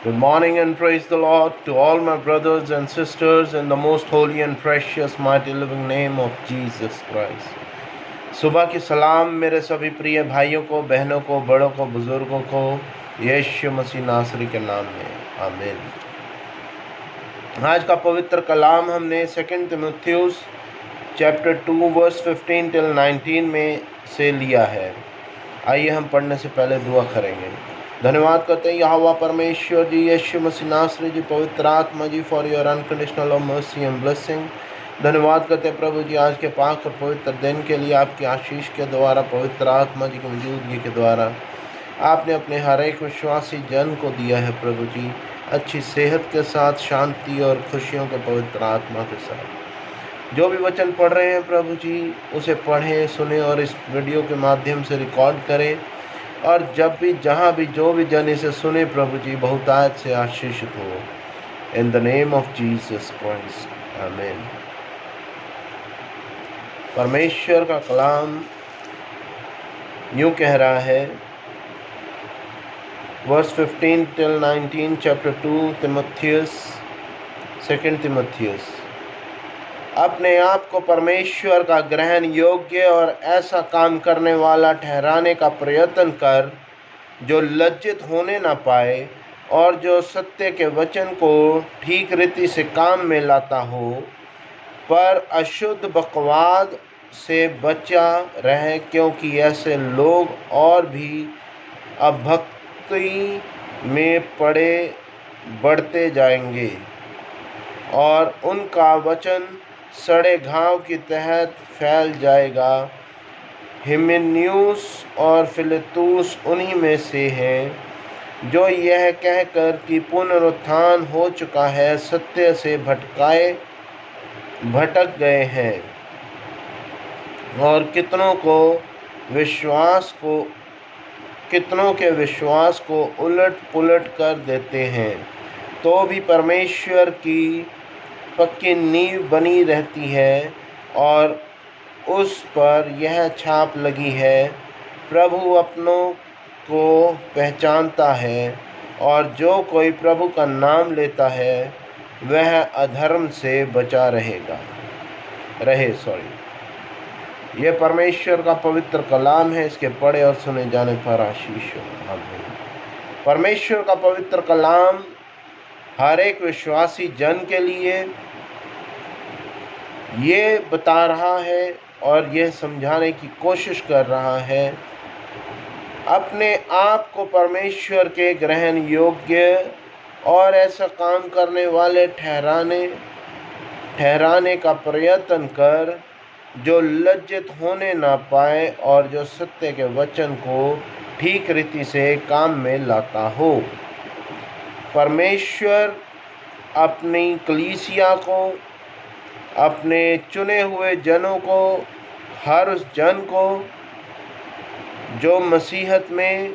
Good morning and praise the Lord to all my brothers and sisters in the most holy and precious mighty living name of Jesus Christ. सुबह की सलाम मेरे सभी प्रिय भाइयों को, बहनों को, बड़ों को, बुजुर्गों को यीशु मसीह नासरी के नाम में आमीन। आज का पवित्र कलाम हमने 2 तीमुथियुस चैप्टर 2 वर्स 15 till 19 में से लिया है। आइए हम पढ़ने से पहले दुआ करेंगे। धन्यवाद करते हैं यहोवा परमेश्वर जी, यीशु मसीह नासरी जी, पवित्र आत्मा जी, for your unconditional mercy and blessing. धन्यवाद करते हैं प्रभु जी आज के पाक और पवित्र दिन के लिए, आपकी आशीष के द्वारा, पवित्र आत्मा जी की मौजूदगी के द्वारा आपने अपने हर एक विश्वासी जन को दिया है प्रभु जी, अच्छी सेहत के साथ, शांति और खुशियों के पवित्र आत्मा के साथ। जो भी वचन पढ़ रहे हैं प्रभु जी, उसे पढ़ें, सुने और इस वीडियो के माध्यम से रिकॉर्ड करें, और जब भी, जहाँ भी, जो भी जन इसे सुने प्रभु जी, बहुतायत से आशीषित हो। In the name of Jesus Christ, आमीन। परमेश्वर का कलाम यूँ कह रहा है, वर्स 15 till 19 चैप्टर 2 तीमुथियुस, अपने आप को परमेश्वर का ग्रहण योग्य और ऐसा काम करने वाला ठहराने का प्रयत्न कर, जो लज्जित होने न पाए और जो सत्य के वचन को ठीक रीति से काम में लाता हो, पर अशुद्ध बकवाद से बचा रहे, क्योंकि ऐसे लोग और भी अभक्ति में बढ़ते जाएंगे और उनका वचन सड़े घाव की तहत फैल जाएगा। हिमेनियुस और फिलेतुस उन्हीं में से हैं, जो यह कहकर कि पुनरुत्थान हो चुका है, सत्य से भटक गए हैं और कितनों के विश्वास को उलट पुलट कर देते हैं। तो भी परमेश्वर की पक्की नींव बनी रहती है और उस पर यह छाप लगी है, प्रभु अपनों को पहचानता है, और जो कोई प्रभु का नाम लेता है वह अधर्म से बचा रहे। यह परमेश्वर का पवित्र कलाम है। इसके पढ़े और सुने जाने पर आशीष हो। आमीन। परमेश्वर का पवित्र कलाम हर एक विश्वासी जन के लिए ये बता रहा है और यह समझाने की कोशिश कर रहा है, अपने आप को परमेश्वर के ग्रहण योग्य और ऐसा काम करने वाले ठहराने का प्रयत्न कर, जो लज्जित होने ना पाए और जो सत्य के वचन को ठीक रीति से काम में लाता हो। परमेश्वर अपनी कलीसिया को, अपने चुने हुए जनों को, हर उस जन को जो मसीहत में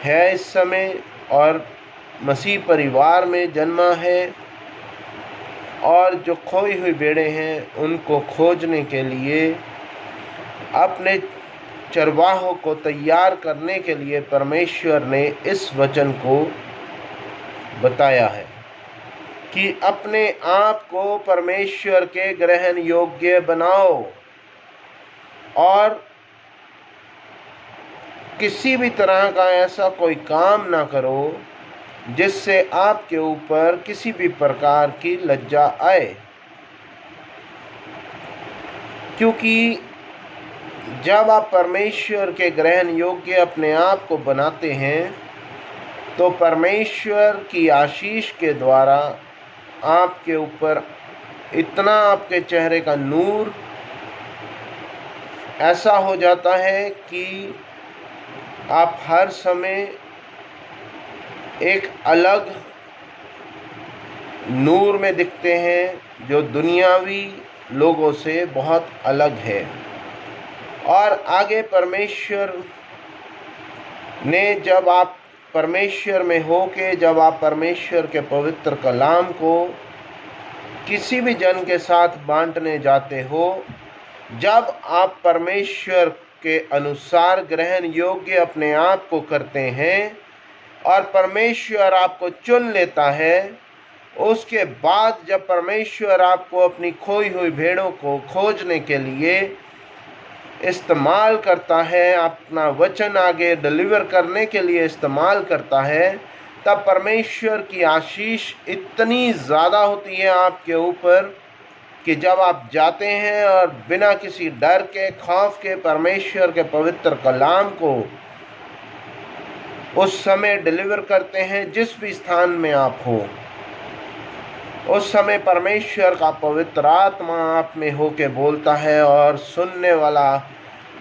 है इस समय और मसीह परिवार में जन्मा है, और जो खोई हुई भेड़ें हैं, उनको खोजने के लिए, अपने चरवाहों को तैयार करने के लिए परमेश्वर ने इस वचन को बताया है कि अपने आप को परमेश्वर के ग्रहण योग्य बनाओ और किसी भी तरह का ऐसा कोई काम ना करो जिससे आपके ऊपर किसी भी प्रकार की लज्जा आए, क्योंकि जब आप परमेश्वर के ग्रहण योग्य अपने आप को बनाते हैं, तो परमेश्वर की आशीष के द्वारा आपके ऊपर इतना आपके चेहरे का नूर ऐसा हो जाता है कि आप हर समय एक अलग नूर में दिखते हैं, जो दुनियावी लोगों से बहुत अलग है। और आगे परमेश्वर ने, जब आप परमेश्वर में होके, जब आप परमेश्वर के पवित्र कलाम को किसी भी जन के साथ बांटने जाते हो, जब आप परमेश्वर के अनुसार ग्रहण योग्य अपने आप को करते हैं, और परमेश्वर आपको चुन लेता है, उसके बाद जब परमेश्वर आपको अपनी खोई हुई भेड़ों को खोजने के लिए इस्तेमाल करता है, अपना वचन आगे डिलीवर करने के लिए इस्तेमाल करता है, तब परमेश्वर की आशीष इतनी ज़्यादा होती है आपके ऊपर कि जब आप जाते हैं और बिना किसी डर के, खौफ के परमेश्वर के पवित्र कलाम को उस समय डिलीवर करते हैं, जिस भी स्थान में आप हो, उस समय परमेश्वर का पवित्र आत्मा आप में होके बोलता है और सुनने वाला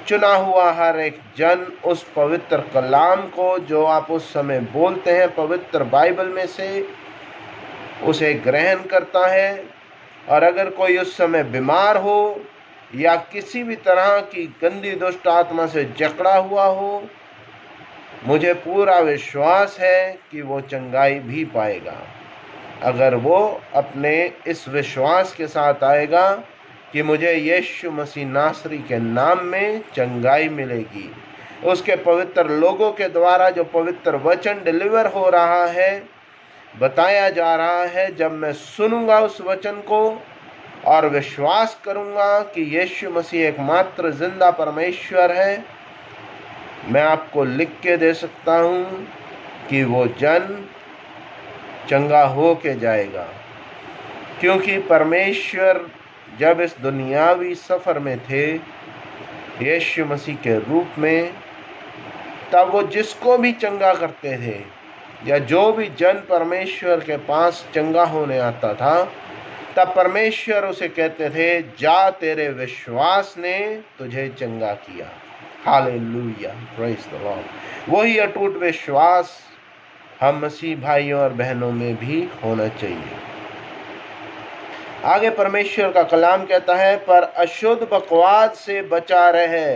चुना हुआ हर एक जन उस पवित्र कलाम को जो आप उस समय बोलते हैं पवित्र बाइबल में से, उसे ग्रहण करता है। और अगर कोई उस समय बीमार हो या किसी भी तरह की गंदी दुष्ट आत्मा से जकड़ा हुआ हो, मुझे पूरा विश्वास है कि वो चंगाई भी पाएगा, अगर वो अपने इस विश्वास के साथ आएगा कि मुझे यीशु मसीह नासरी के नाम में चंगाई मिलेगी। उसके पवित्र लोगों के द्वारा जो पवित्र वचन डिलीवर हो रहा है, बताया जा रहा है, जब मैं सुनूंगा उस वचन को और विश्वास करूंगा कि यीशु मसीह एकमात्र जिंदा परमेश्वर है, मैं आपको लिख के दे सकता हूं कि वो जन चंगा हो के जाएगा। क्योंकि परमेश्वर जब इस दुनियावी सफ़र में थे यीशु मसीह के रूप में, तब वो जिसको भी चंगा करते थे या जो भी जन परमेश्वर के पास चंगा होने आता था, तब परमेश्वर उसे कहते थे, जा तेरे विश्वास ने तुझे चंगा किया। Hallelujah, praise the Lord. वही अटूट विश्वास हम मसीह भाइयों और बहनों में भी होना चाहिए। आगे परमेश्वर का कलाम कहता है, पर अशुद्ध बकवाद से बचा रहे,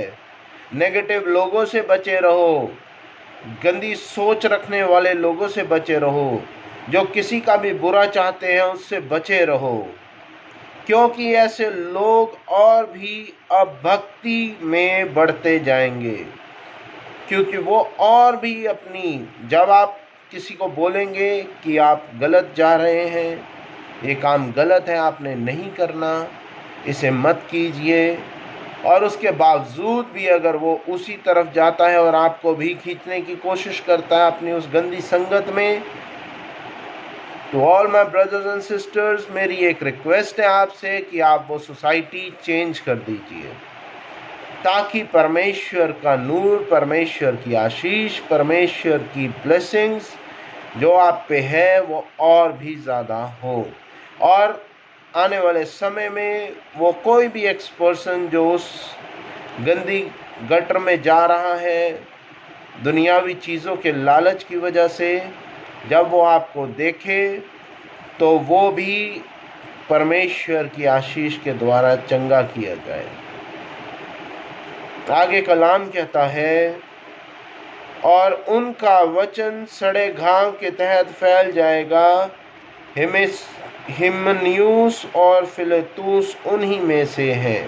नेगेटिव लोगों से बचे रहो, गंदी सोच रखने वाले लोगों से बचे रहो, जो किसी का भी बुरा चाहते हैं उससे बचे रहो, क्योंकि ऐसे लोग और भी अभक्ति में बढ़ते जाएंगे। क्योंकि वो और भी अपनी, जब आप किसी को बोलेंगे कि आप गलत जा रहे हैं, ये काम गलत है, आपने नहीं करना, इसे मत कीजिए, और उसके बावजूद भी अगर वो उसी तरफ जाता है और आपको भी खींचने की कोशिश करता है अपनी उस गंदी संगत में, तो all my brothers and sisters, मेरी एक रिक्वेस्ट है आपसे कि आप वो सोसाइटी चेंज कर दीजिए, ताकि परमेश्वर का नूर, परमेश्वर की आशीष, परमेश्वर की ब्लेसिंग्स जो आप पे है वो और भी ज़्यादा हो। और आने वाले समय में वो कोई भी एक्स-पर्सन जो उस गंदी गटर में जा रहा है दुनियावी चीज़ों के लालच की वजह से, जब वो आपको देखे तो वो भी परमेश्वर की आशीष के द्वारा चंगा किया जाए। आगे कलाम कहता है, और उनका वचन सड़े घाव के तहत फैल जाएगा, हिमन्यूस और फिलेतुस उन्हीं में से हैं।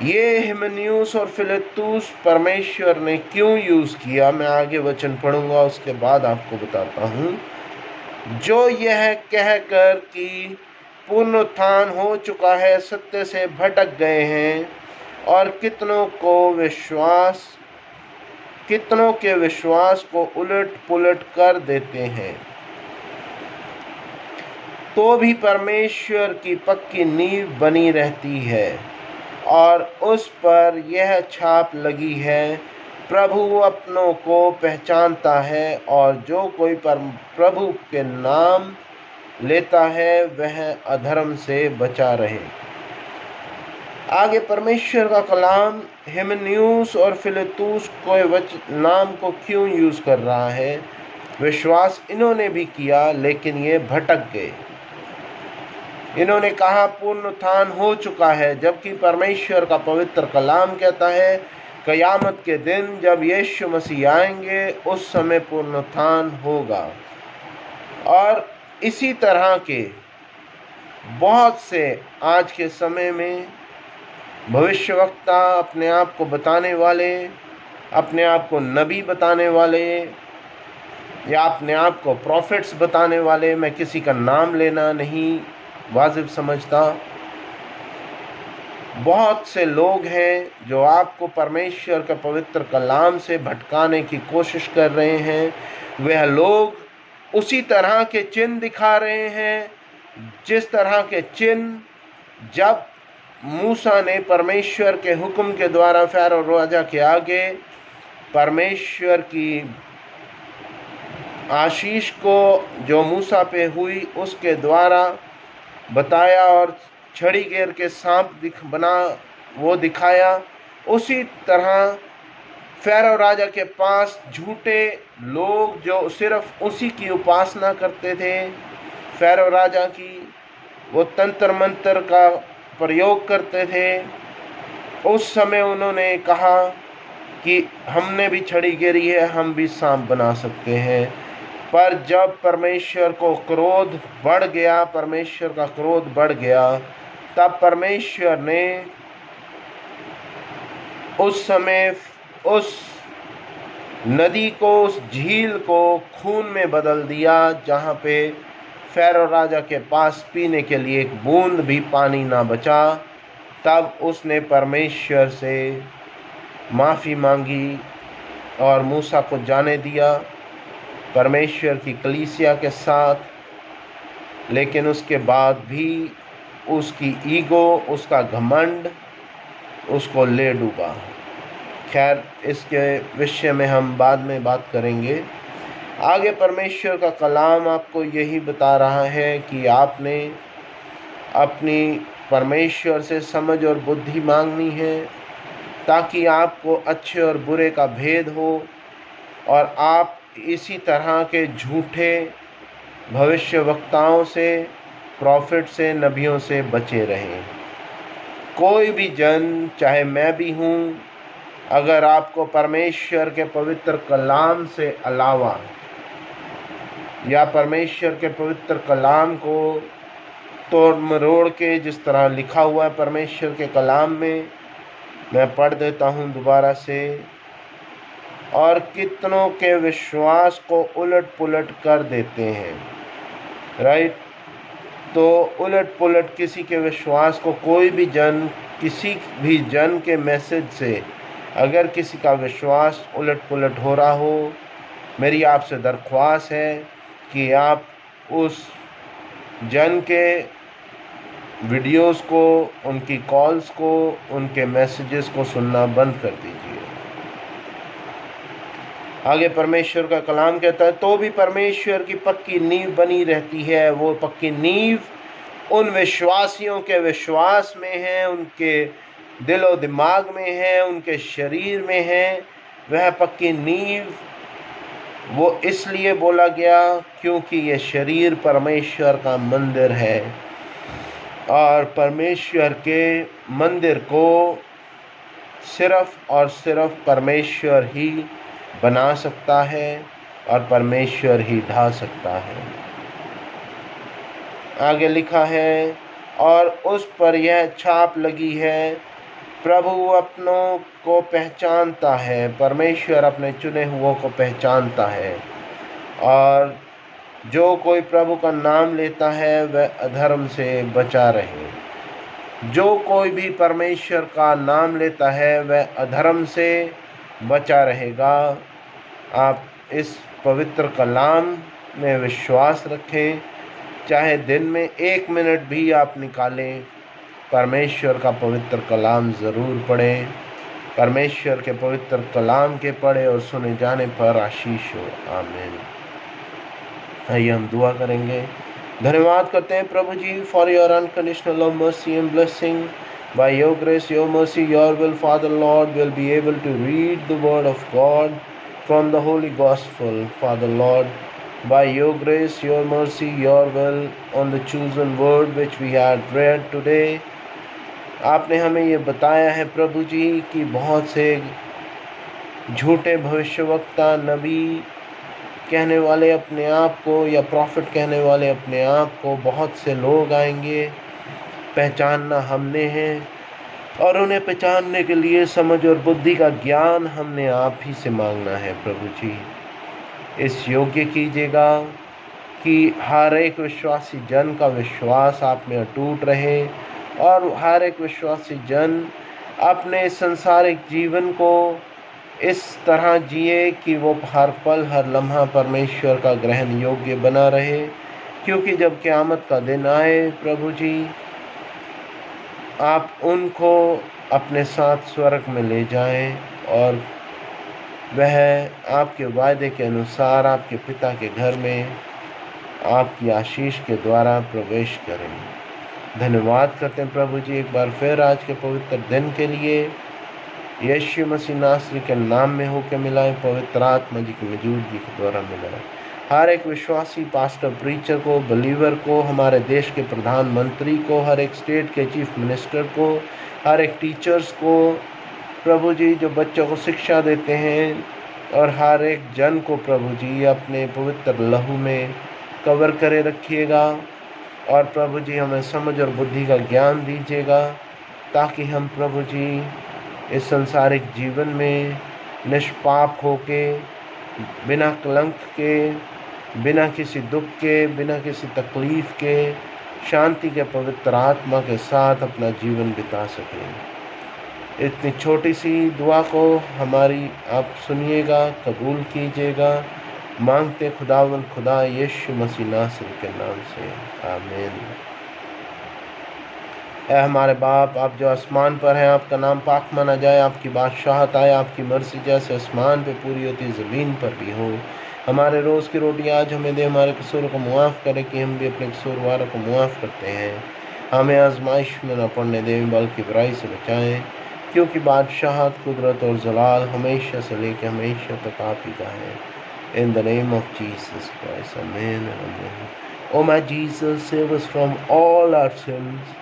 ये हिमन्यूस और फिलेतुस परमेश्वर ने क्यों यूज़ किया, मैं आगे वचन पढ़ूंगा, उसके बाद आपको बताता हूँ। जो यह कहकर कि पुनरुत्थान हो चुका है, सत्य से भटक गए हैं और कितनों के विश्वास को उलट पुलट कर देते हैं, तो भी परमेश्वर की पक्की नींव बनी रहती है और उस पर यह छाप लगी है, प्रभु अपनों को पहचानता है और जो कोई प्रभु के नाम लेता है वह अधर्म से बचा रहे। आगे परमेश्वर का कलाम हिमन्यूस और फिलेतुस को नाम को क्यों यूज़ कर रहा है। विश्वास इन्होंने भी किया लेकिन ये भटक गए। इन्होंने कहा पुनरुत्थान हो चुका है, जबकि परमेश्वर का पवित्र कलाम कहता है कयामत के दिन जब यीशु मसीह आएंगे उस समय पुनरुत्थान होगा। और इसी तरह के बहुत से आज के समय में भविष्यवक्ता, अपने आप को बताने वाले, अपने आप को नबी बताने वाले या अपने आप को प्रॉफिट्स बताने वाले, मैं किसी का नाम लेना नहीं वाजिब समझता। बहुत से लोग हैं जो आपको परमेश्वर के पवित्र कलाम से भटकाने की कोशिश कर रहे हैं। वह लोग उसी तरह के चिन्ह दिखा रहे हैं जिस तरह के चिन्ह जब मूसा ने परमेश्वर के हुक्म के द्वारा फ़िरौन राजा के आगे परमेश्वर की आशीष को जो मूसा पे हुई उसके द्वारा बताया और छड़ी घेर के सांप वो दिखाया। उसी तरह फ़िरौन राजा के पास झूठे लोग जो सिर्फ उसी की उपासना करते थे, फ़िरौन राजा की, वो तंत्र मंत्र का प्रयोग करते थे। उस समय उन्होंने कहा कि हमने भी छड़ी घेरी है, हम भी सांप बना सकते हैं। पर जब परमेश्वर को क्रोध बढ़ गया, परमेश्वर का क्रोध बढ़ गया, तब परमेश्वर ने उस समय उस नदी को, उस झील को खून में बदल दिया, जहाँ पे फ़िरौन राजा के पास पीने के लिए एक बूंद भी पानी ना बचा। तब उसने परमेश्वर से माफ़ी मांगी और मूसा को जाने दिया परमेश्वर की कलीसिया के साथ। लेकिन उसके बाद भी उसकी ईगो, उसका घमंड उसको ले डूबा। खैर, इसके विषय में हम बाद में बात करेंगे। आगे परमेश्वर का कलाम आपको यही बता रहा है कि आपने अपनी परमेश्वर से समझ और बुद्धि मांगनी है, ताकि आपको अच्छे और बुरे का भेद हो और आप इसी तरह के झूठे भविष्यवक्ताओं से, प्रॉफिट से, नबियों से बचे रहें। कोई भी जन, चाहे मैं भी हूँ, अगर आपको परमेश्वर के पवित्र कलाम से अलावा या परमेश्वर के पवित्र कलाम को तोड़ मरोड़ के, जिस तरह लिखा हुआ है परमेश्वर के कलाम में, मैं पढ़ देता हूँ दोबारा से, और कितनों के विश्वास को उलट पुलट कर देते हैं। राइट, तो उलट पुलट किसी के विश्वास को, कोई भी जन, किसी भी जन के मैसेज से अगर किसी का विश्वास उलट पुलट हो रहा हो, मेरी आपसे दरख्वास्त है कि आप उस जन के वीडियोस को, उनकी कॉल्स को, उनके मैसेजेस को सुनना बंद कर दीजिए। आगे परमेश्वर का कलाम कहता है, तो भी परमेश्वर की पक्की नींव बनी रहती है। वो पक्की नींव उन विश्वासियों के विश्वास में है, उनके दिलो दिमाग में है, उनके शरीर में है। वह पक्की नींव वो इसलिए बोला गया क्योंकि ये शरीर परमेश्वर का मंदिर है और परमेश्वर के मंदिर को सिर्फ और सिर्फ परमेश्वर ही बना सकता है और परमेश्वर ही ढा सकता है। आगे लिखा है, और उस पर यह छाप लगी है, प्रभु अपनों को पहचानता है। परमेश्वर अपने चुने हुओं को पहचानता है, और जो कोई प्रभु का नाम लेता है वह अधर्म से बचा रहे। जो कोई भी परमेश्वर का नाम लेता है वह अधर्म से बचा रहेगा। आप इस पवित्र कलाम में विश्वास रखें, चाहे दिन में 1 मिनट भी आप निकालें, परमेश्वर का पवित्र कलाम ज़रूर पढ़ें। परमेश्वर के पवित्र कलाम के पढ़े और सुने जाने पर आशीष हो। आमीन। आइए हम दुआ करेंगे। धन्यवाद करते हैं प्रभु जी for your unconditional love, mercy and blessing. By your grace, your mercy, your will, father lord, will be able to read the word of God from the holy gospel. Father Lord, by your grace, your mercy, your will, on the chosen word which we had read today, आपने हमें ये बताया है प्रभु जी कि बहुत से झूठे भविष्यवक्ता, नबी कहने वाले अपने आप को, या प्रॉफिट कहने वाले अपने आप को, बहुत से लोग आएंगे। पहचानना हमने है और उन्हें पहचानने के लिए समझ और बुद्धि का ज्ञान हमने आप ही से मांगना है। प्रभु जी, इस योग्य कीजिएगा कि हर एक विश्वासी जन का विश्वास आप में अटूट रहे और हर एक विश्वासी जन अपने संसारिक जीवन को इस तरह जिए कि वो हर पल हर लम्हा परमेश्वर का ग्रहण योग्य बना रहे, क्योंकि जब क़यामत का दिन आए प्रभु जी, आप उनको अपने साथ स्वर्ग में ले जाएं और वह आपके वायदे के अनुसार आपके पिता के घर में आपकी आशीष के द्वारा प्रवेश करें। धन्यवाद करते हैं प्रभु जी एक बार फिर आज के पवित्र दिन के लिए। यीशु मसीह नासरी के नाम में होकर मिलाए, पवित्र आत्मा जी की मौजूदगी के द्वारा मिलाए। हर एक विश्वासी पास्टर, प्रीचर को, बिलीवर को, हमारे देश के प्रधानमंत्री को, हर एक स्टेट के चीफ मिनिस्टर को, हर एक टीचर्स को प्रभु जी जो बच्चों को शिक्षा देते हैं, और हर एक जन को प्रभु जी अपने पवित्र लहू में कवर करे रखिएगा। और प्रभु जी हमें समझ और बुद्धि का ज्ञान दीजिएगा, ताकि हम प्रभु जी इस संसारिक जीवन में निष्पाप होके, बिना कलंक के, बिना किसी दुख के, बिना किसी तकलीफ़ के, शांति के पवित्र आत्मा के साथ अपना जीवन बिता सकें। इतनी छोटी सी दुआ को हमारी आप सुनिएगा, कबूल कीजिएगा। मांगते खुदावन खुदा यीशु मसीह नासरी के नाम से, आमीन। ऐ हमारे बाप, आप जो आसमान पर हैं, आपका नाम पाक माना जाए, आपकी बादशाहत आए, आपकी मर्जी जैसे आसमान पे पूरी होती ज़मीन पर भी हो। हमारे रोज़ की रोटी आज हमें दे, हमारे कसूरों को मुआफ़ करे कि हम भी अपने कसूरवारों को मुआफ़ करते हैं। हमें आजमाइश में न पड़ने दें, बल्कि बुराई से बचाएं, क्योंकि बादशाहत, कुदरत और जलाल हमेशा से लेकर हमेशा तक आप ही का है। In the name of Jesus Christ, amen and amen. Oh my Jesus, save us from all our sins.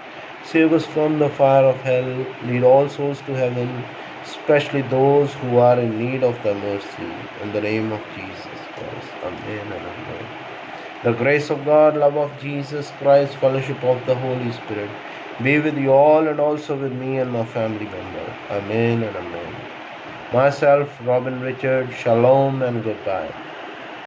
Save us from the fire of hell. Lead all souls to heaven, especially those who are in need of thy mercy. In the name of Jesus Christ, amen and amen. The grace of God, love of Jesus Christ, fellowship of the Holy Spirit be with you all and also with me and my family member. Amen and amen. Myself, Robin Richard, shalom and goodbye.